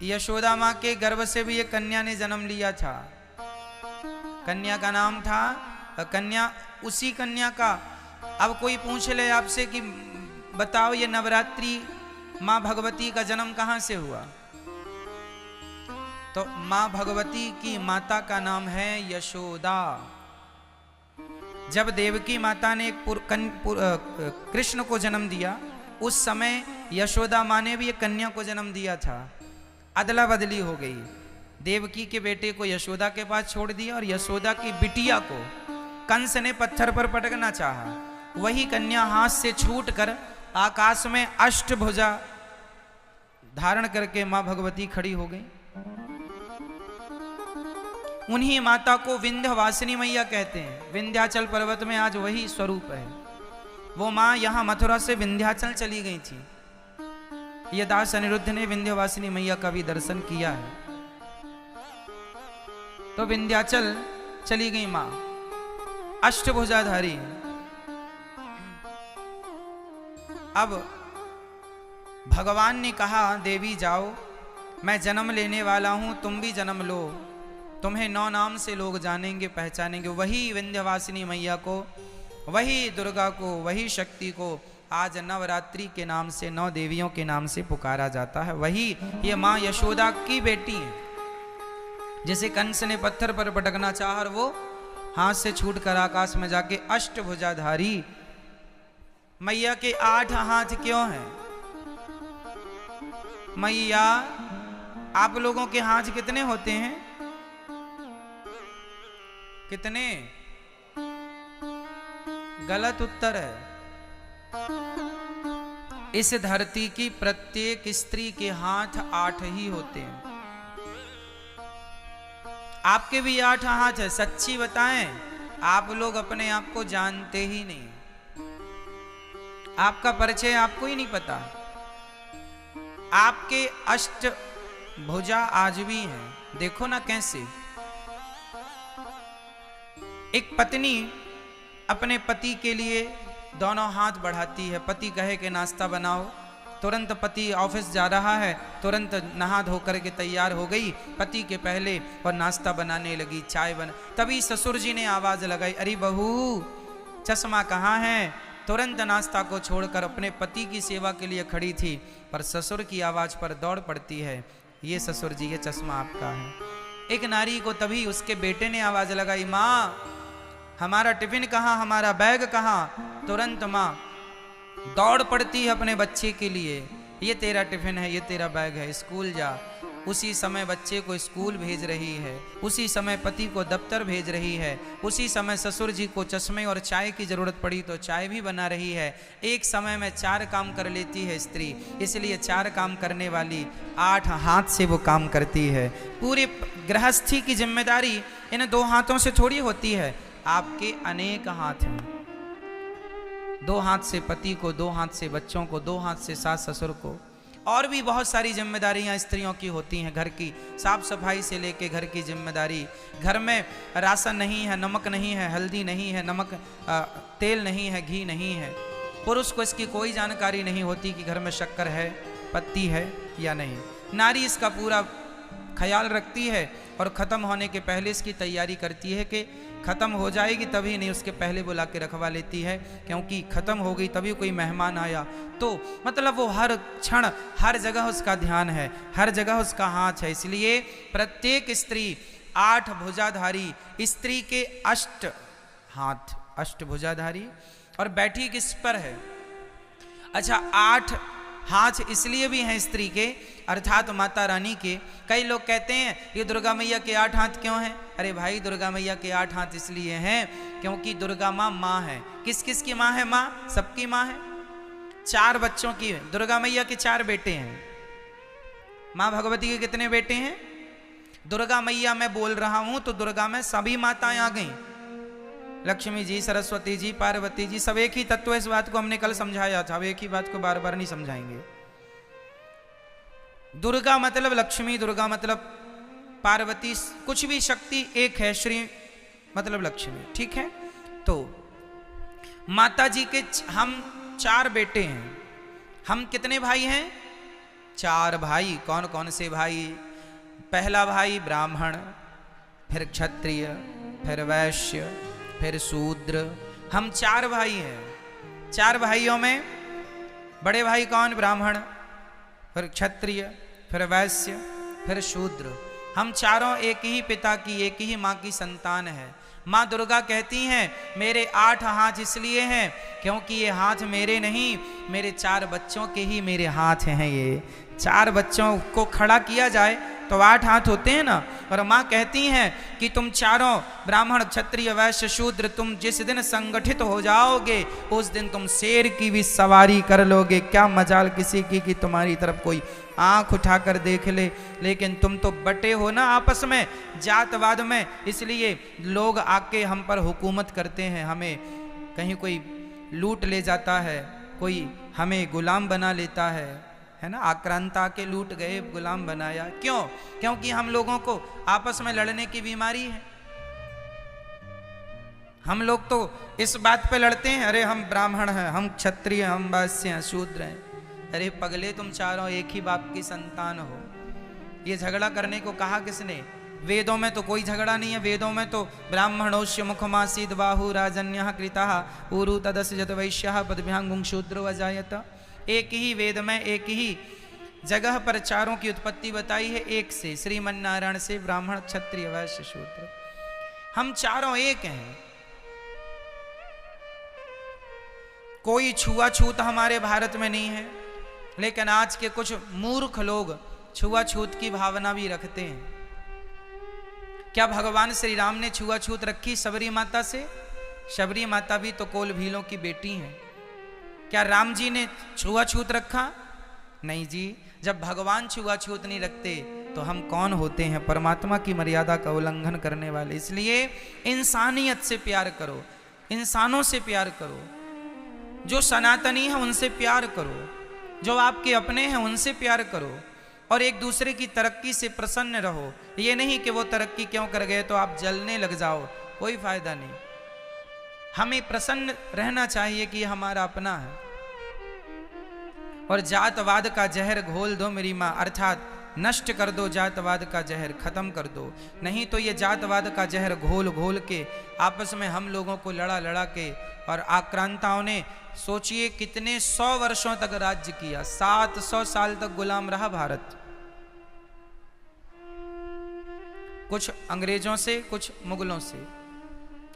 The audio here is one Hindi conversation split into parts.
यशोदा माँ के गर्भ से भी एक कन्या ने जन्म लिया था। कन्या का नाम था कन्या, उसी कन्या का अब कोई पूछ ले आपसे कि बताओ ये नवरात्रि माँ भगवती का जन्म कहाँ से हुआ, तो माँ भगवती की माता का नाम है यशोदा। जब देवकी माता ने कृष्ण को जन्म दिया, उस समय यशोदा माँ ने भी एक कन्या को जन्म दिया था। अदला बदली हो गई, देवकी के बेटे को यशोदा के पास छोड़ दिया और यशोदा की बिटिया को कंस ने पत्थर पर पटकना चाहा। वही कन्या हाथ से छूटकर आकाश में अष्टभुजा धारण करके मां भगवती खड़ी हो गई। उन्हीं माता को विंध्यवासिनी मैया कहते हैं। विंध्याचल पर्वत में आज वही स्वरूप है। वो मां यहां मथुरा से विंध्याचल चली गई थी। ये दास अनिरुद्ध ने विंध्यवासिनी मैया का भी दर्शन किया है। तो विंध्याचल चली गई मां, अष्टभुजाधारी। अब भगवान ने कहा देवी जाओ, मैं जन्म लेने वाला हूं, तुम भी जन्म लो, तुम्हें 9 नाम से लोग जानेंगे पहचानेंगे। वही विंध्यवासिनी मैया को, वही दुर्गा को, वही शक्ति को आज नवरात्रि के नाम से 9 देवियों के नाम से पुकारा जाता है। वही ये माँ यशोदा की बेटी है। जैसे कंस ने पत्थर पर पटकना चाहा और वो हाथ से छूटकर आकाश में जाके अष्टभुजाधारी। मैया के 8 हाथ क्यों हैं? मैया आप लोगों के हाथ कितने होते हैं? कितने? गलत उत्तर है। इस धरती की प्रत्येक स्त्री के हाथ 8 ही होते हैं। आपके भी 8 हाथ है। सच्ची बताएं, आप लोग अपने आप को जानते ही नहीं। आपका परिचय आपको ही नहीं पता। आपके अष्ट भुजा आज भी हैं। देखो ना कैसे एक पत्नी अपने पति के लिए दोनों हाथ बढ़ाती है। पति कहे कि नाश्ता बनाओ, तुरंत पति ऑफिस जा रहा है, तुरंत नहा धो करके तैयार हो गई पति के पहले और नाश्ता बनाने लगी, चाय बना। तभी ससुर जी ने आवाज लगाई, अरे बहू चश्मा कहाँ है? तुरंत नाश्ता को छोड़कर अपने पति की सेवा के लिए खड़ी थी, पर ससुर की आवाज पर दौड़ पड़ती है, ये ससुर जी ये चश्मा आपका है। एक नारी को तभी उसके बेटे ने आवाज लगाई, माँ हमारा टिफिन कहाँ, हमारा बैग कहाँ? तुरंत माँ दौड़ पड़ती है अपने बच्चे के लिए, ये तेरा टिफिन है, ये तेरा बैग है, स्कूल जा। उसी समय बच्चे को स्कूल भेज रही है, उसी समय पति को दफ्तर भेज रही है, उसी समय ससुर जी को चश्मे और चाय की जरूरत पड़ी तो चाय भी बना रही है। एक समय में 4 काम कर लेती है स्त्री, इसलिए 4 काम करने वाली 8 हाथ से वो काम करती है। पूरी गृहस्थी की जिम्मेदारी इन 2 हाथों से थोड़ी होती है। आपके अनेक हाथ हैं। 2 हाथ से पति को, 2 हाथ से बच्चों को, 2 हाथ से सास ससुर को, और भी बहुत सारी जिम्मेदारियां स्त्रियों की होती हैं। घर की साफ सफाई से लेके घर की जिम्मेदारी, घर में राशन नहीं है, नमक नहीं है, हल्दी नहीं है, नमक तेल नहीं है, घी नहीं है। पुरुष को इसकी कोई जानकारी नहीं होती कि घर में शक्कर है, पत्ती है या नहीं। नारी इसका पूरा ख्याल रखती है और ख़त्म होने के पहले इसकी तैयारी करती है कि ख़त्म हो जाएगी तभी नहीं, उसके पहले बुला के रखवा लेती है, क्योंकि ख़त्म हो गई तभी कोई मेहमान आया तो मतलब वो हर क्षण हर जगह उसका ध्यान है, हर जगह उसका हाथ है। इसलिए प्रत्येक स्त्री 8 भुजाधारी, स्त्री के 8 हाथ, 8 भुजाधारी। और बैठी किस पर है? अच्छा 8 हाथ इसलिए भी हैं स्त्री के, अर्थात माता रानी के। कई लोग कहते हैं ये दुर्गा मैया के 8 हाथ क्यों हैं? अरे भाई दुर्गा मैया के 8 हाथ इसलिए हैं क्योंकि दुर्गा माँ है। किस किस की माँ है? माँ सबकी माँ है। 4 बच्चों की दुर्गा मैया के 4 बेटे हैं। माँ भगवती के कितने बेटे हैं? दुर्गा मैया मैं बोल रहा हूं तो दुर्गा में सभी माताएं आ गई, लक्ष्मी जी, सरस्वती जी, पार्वती जी, सब एक ही तत्व। इस बात को हमने कल समझाया था, अब एक ही बात को बार बार नहीं समझाएंगे। दुर्गा मतलब लक्ष्मी, दुर्गा मतलब पार्वती, कुछ भी शक्ति एक है, श्री मतलब लक्ष्मी, ठीक है। तो माता जी के हम 4 बेटे हैं। हम कितने भाई हैं? चार भाई। कौन कौन से भाई? पहला भाई ब्राह्मण, फिर क्षत्रिय, फिर वैश्य, फिर शूद्र। हम चार भाई हैं। चार भाइयों में बड़े भाई कौन? ब्राह्मण, फिर क्षत्रिय, फिर वैश्य, फिर शूद्र। हम चारों एक ही पिता की, एक ही माँ की संतान है। माँ दुर्गा कहती हैं मेरे 8 हाथ इसलिए हैं क्योंकि ये हाथ मेरे नहीं, मेरे 4 बच्चों के ही मेरे हाथ हैं। ये 4 बच्चों को खड़ा किया जाए तो 8 हाथ होते हैं ना। और माँ कहती हैं कि तुम चारों ब्राह्मण, क्षत्रिय, वैश्य, शूद्र, तुम जिस दिन संगठित हो जाओगे उस दिन तुम शेर की भी सवारी कर लोगे। क्या मजाल किसी की कि तुम्हारी तरफ कोई आंख उठाकर देख ले। लेकिन तुम तो बटे हो ना आपस में, जातवाद में, इसलिए लोग आके हम पर हुकूमत करते हैं। हमें कहीं कोई लूट ले जाता है, कोई हमें गुलाम बना लेता है ना। आक्रांत आके लूट गए, गुलाम बनाया। क्यों? क्योंकि हम लोगों को आपस में लड़ने की बीमारी है। हम लोग तो इस बात पे लड़ते हैं, अरे हम ब्राह्मण हैं, हम क्षत्रिय, हम वैश्य हैं, शूद्र हैं। अरे पगले, तुम चारों एक ही बाप की संतान हो। ये झगड़ा करने को कहा किसने? वेदों में तो कोई झगड़ा नहीं है। वेदों में तो ब्राह्मणोश्य मुखमासीद बाहु राजन्यः कृतः ऊरु तदस्य जत वैश्यः पदभ्यां शूद्रो अजायत। एक ही वेद में एक ही जगह पर चारों की उत्पत्ति बताई है, एक से, श्रीमन्नारायण से, ब्राह्मण, क्षत्रिय, वैश्य, शूद्र। हम चारों एक हैं। कोई छुआछूत हमारे भारत में नहीं है। लेकिन आज के कुछ मूर्ख लोग छुआछूत की भावना भी रखते हैं। क्या भगवान श्री राम ने छुआछूत रखी शबरी माता से? शबरी माता भी तो कोल भीलों की बेटी हैं। क्या राम जी ने छुआछूत रखा? नहीं जी। जब भगवान छुआछूत नहीं रखते तो हम कौन होते हैं? परमात्मा की मर्यादा का उल्लंघन करने वाले। इसलिए इंसानियत से प्यार करो, इंसानों से प्यार करो। जो सनातनी है उनसे प्यार करो, जो आपके अपने हैं उनसे प्यार करो, और एक दूसरे की तरक्की से प्रसन्न रहो। ये नहीं कि वो तरक्की क्यों कर गए तो आप जलने लग जाओ, कोई फायदा नहीं। हमें प्रसन्न रहना चाहिए कि हमारा अपना है। और जातवाद का जहर घोल दो मेरी माँ, अर्थात नष्ट कर दो जातवाद का जहर, खत्म कर दो। नहीं तो ये जातवाद का जहर घोल घोल के आपस में हम लोगों को लड़ा लड़ा के, और आक्रांताओं ने सोचिए कितने 100 वर्षों तक राज्य किया। 700 साल तक गुलाम रहा भारत। कुछ अंग्रेजों से, कुछ मुगलों से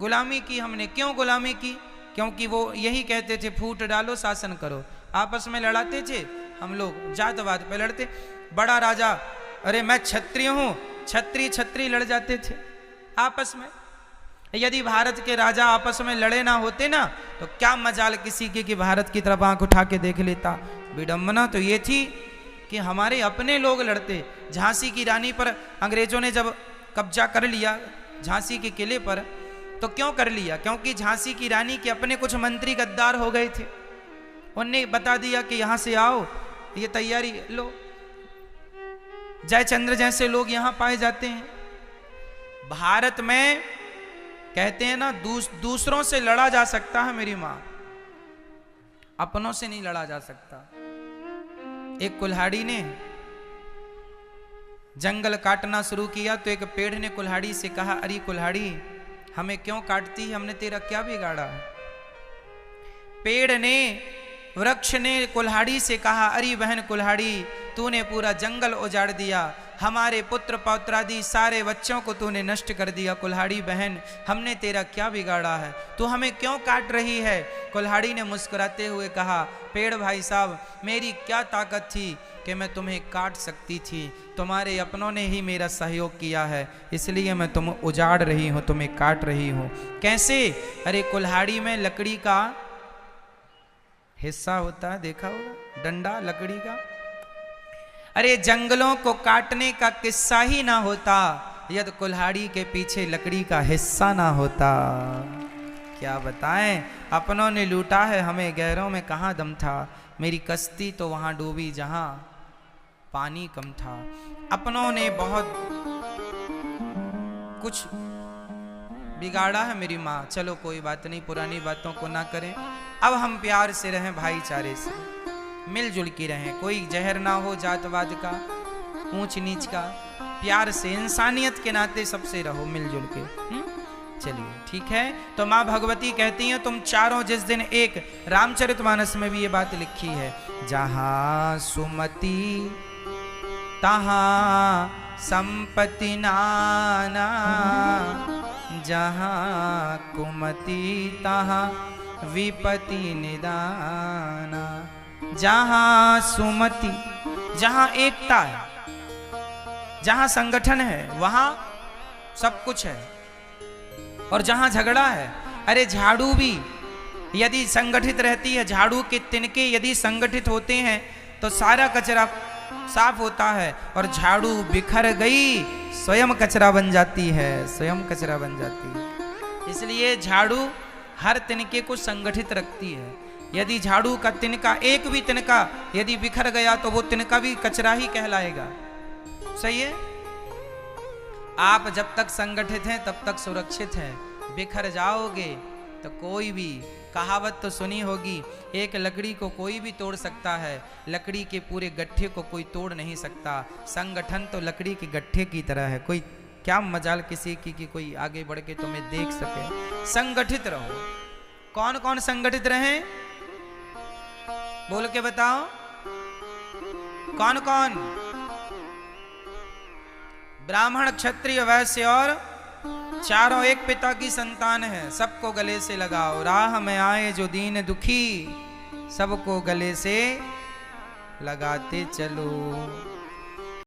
गुलामी की हमने। क्यों गुलामी की? क्योंकि वो यही कहते थे फूट डालो शासन करो। आपस में लड़ाते थे हम लोग, जातवाद पे लड़ते। बड़ा राजा, अरे मैं क्षत्रिय हूं, छत्री छत्री लड़ जाते थे आपस में। यदि भारत के राजा आपस में लड़े ना होते ना तो क्या मजाल किसी की भारत की तरफ आंख उठा के देख लेता। विडंबना तो ये थी कि हमारे अपने लोग लड़ते। झांसी की रानी पर अंग्रेजों ने जब कब्जा कर लिया, झांसी के किले पर, तो क्यों कर लिया? क्योंकि झांसी की रानी के अपने कुछ मंत्री गद्दार हो गए थे। उनने बता दिया कि यहां से आओ, ये तैयारी लो। जयचंद्र जैसे लोग यहां पाए जाते हैं। भारत में कहते हैं ना दूसरों से लड़ा जा सकता है मेरी मां, अपनों से नहीं लड़ा जा सकता। एक कुल्हाड़ी ने जंगल काटना शुरू किया तो एक पेड़ ने कुल्हाड़ी से कहा, अरे कुल्हाड़ी हमें क्यों काटती है, हमने तेरा क्या बिगाड़ा है? पेड़ ने, वृक्ष ने कुल्हाड़ी से कहा, अरे बहन कुल्हाड़ी तूने पूरा जंगल उजाड़ दिया, हमारे पुत्र पौत्रादि सारे बच्चों को तूने नष्ट कर दिया। कुल्हाड़ी बहन हमने तेरा क्या बिगाड़ा है, तू हमें क्यों काट रही है? कुल्हाड़ी ने मुस्कुराते हुए कहा, पेड़ भाई साहब मेरी क्या ताकत थी कि मैं तुम्हें काट सकती थी, तुम्हारे अपनों ने ही मेरा सहयोग किया है, इसलिए मैं तुम उजाड़ रही हूँ, तुम्हें काट रही हूँ। कैसे? अरे कुल्हाड़ी में लकड़ी का हिस्सा होता है, देखा होगा, डंडा लकड़ी का। अरे जंगलों को काटने का किस्सा ही ना होता यदि कुल्हाड़ी के पीछे लकड़ी का हिस्सा ना होता। क्या बताएं, अपनों ने लूटा है हमें, गैरों में कहाँ दम था। मेरी कश्ती तो वहां डूबी जहां पानी कम था। अपनों ने बहुत कुछ बिगाड़ा है मेरी माँ। चलो कोई बात नहीं, पुरानी बातों को ना करें, अब हम प्यार से रहें, भाईचारे से। मिलजुल के रहें, कोई जहर ना हो जातवाद का, ऊंच नीच का, प्यार से इंसानियत के नाते सबसे रहो मिलजुल के। चलिए ठीक है। तो माँ भगवती कहती हैं तुम चारों जिस दिन एक, रामचरितमानस में भी ये बात लिखी है, जहां सुमति तहां संपत्ति नाना, जहां कुमति तहां विपत्ति निदाना। जहां सुमति, जहां एकता है, जहां संगठन है, वहां सब कुछ है। और जहां झगड़ा है, अरे झाड़ू भी यदि संगठित रहती है, झाड़ू के तिनके यदि संगठित होते हैं तो सारा कचरा साफ होता है, और झाड़ू बिखर गई स्वयं कचरा बन जाती है, स्वयं कचरा बन जाती है। इसलिए झाड़ू हर तिनके को संगठित रखती है। यदि झाड़ू का तिनका, एक भी तिनका यदि बिखर गया तो वो तिनका भी कचरा ही कहलाएगा। सही है। आप जब तक संगठित हैं तब तक सुरक्षित हैं, बिखर जाओगे तो कोई भी, कहावत तो सुनी होगी, एक लकड़ी को कोई भी तोड़ सकता है, लकड़ी के पूरे गट्ठे को कोई तोड़ नहीं सकता। संगठन तो लकड़ी के गट्ठे की तरह है, कोई क्या मजाल किसी की कि कोई आगे बढ़ के तुम्हें देख सके। संगठित रहो। कौन कौन संगठित रहे, बोल के बताओ, कौन कौन? ब्राह्मण, क्षत्रिय, वैश्य और चारों एक पिता की संतान है, सबको गले से लगाओ। राह में आए जो दीन दुखी, सबको गले से लगाते चलो।